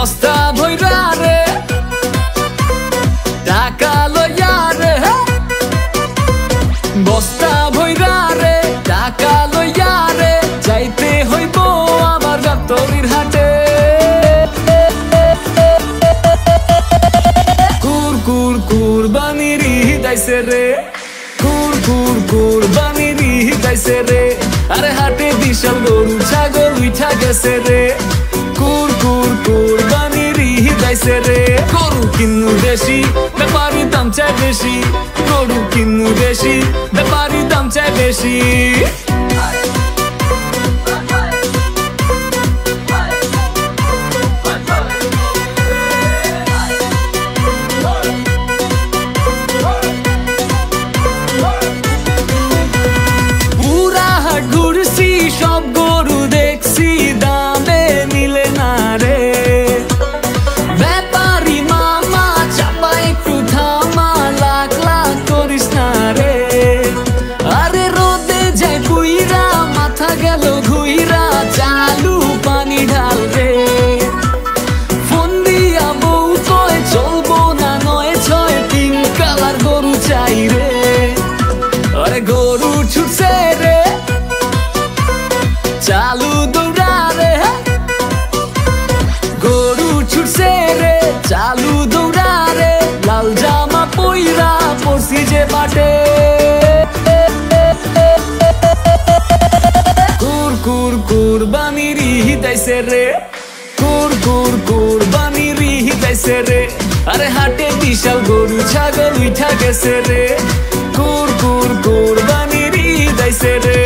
বস্তা ভইরা রে টাকা লইয়া রে বস্তা ভইরা রে টাকা লইয়া রে যাইতে হইব আমার গাবতলীর হাটে কুরবানির ঈদ আইছে রে কুরবানির ঈদ আইছে রে আরে হাটে বিশাল গরু ছাগল উঠা গেছে রে কুরবানির ঈদ আইছে রে গরু কিনু বেশি ব্যাপারী দাম চাই বেশি গরু কিনু বেশি ব্যাপারী দাম চাই বেশি সব গরু দেখছি দামে মিলে না রে ব্যাপারী মামা চাপা একটু থামা লাখ লাখ করিস না রে আরে রোদে যায় পুইরা মাথা গেল ঘুইরা চালু পানি ঢাল রে ফোন দিয়া বউ কয় চলবো না 9-6 পিঙ্ক কালার গরু চাই রে আরে গরু ছুটছে রে চালু দৌড়া রে গরু ছুটছে রে চালু দৌড়া রে লাল জামা পইরা পড়ছি যে বাটে কুরবানির ঈদ আইছে রে কুরবানির ঈদ আইছে রে আরে হাটে বিশাল গরু ছাগল উঠা গেছে রে কুরবানির ঈদ আইছে রে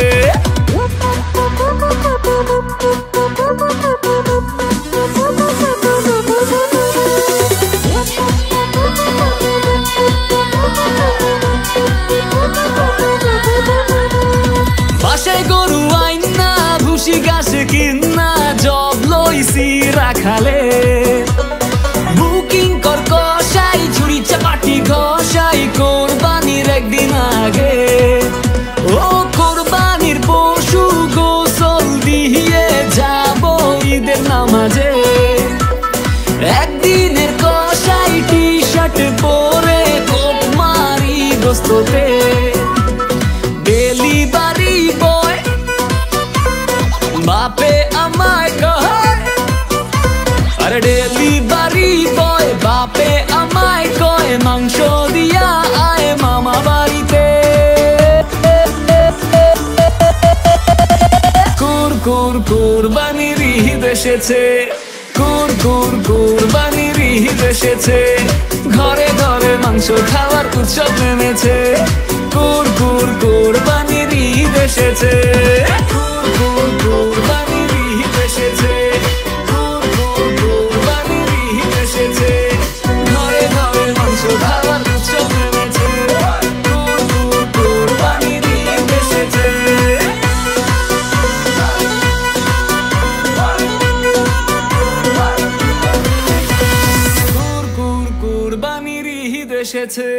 বাসায় গরু আইনা ভুসি ঘাসে কিনা জব লইছি রাখালে বুকিং কর কষাই ঝুড়ি চাপাটি ঘষাই কোরবানির একদিন আগে ও কোরবানির পশু গোসল দিয়ে যাব ঈদের নামাজে একদিনের কষাই টি শার্ট পরে কোপ মারি গোস্ততে ডেলিভারি বয় বাপে আমায় কয় আরে ডেলিভারি বয় বাপে আমায় কয় মাংস দিয়া আয় মামা বাড়িতে কুরবানির ঈদ এসেছে কুরবানির ঈদ এসেছে ঘরে ঘরে মাংস খাওয়ার উৎসব নেমেছে কুরবানির ঈদ এসেছে কুরবানির ঈদ এসেছে কুরবানির ঈদ এসেছে ঘরে ঘরে মাংস খাওয়ার উৎসব নেমেছে কুরবানির ঈদ এসেছে কুরবানির ঈদ এসেছে।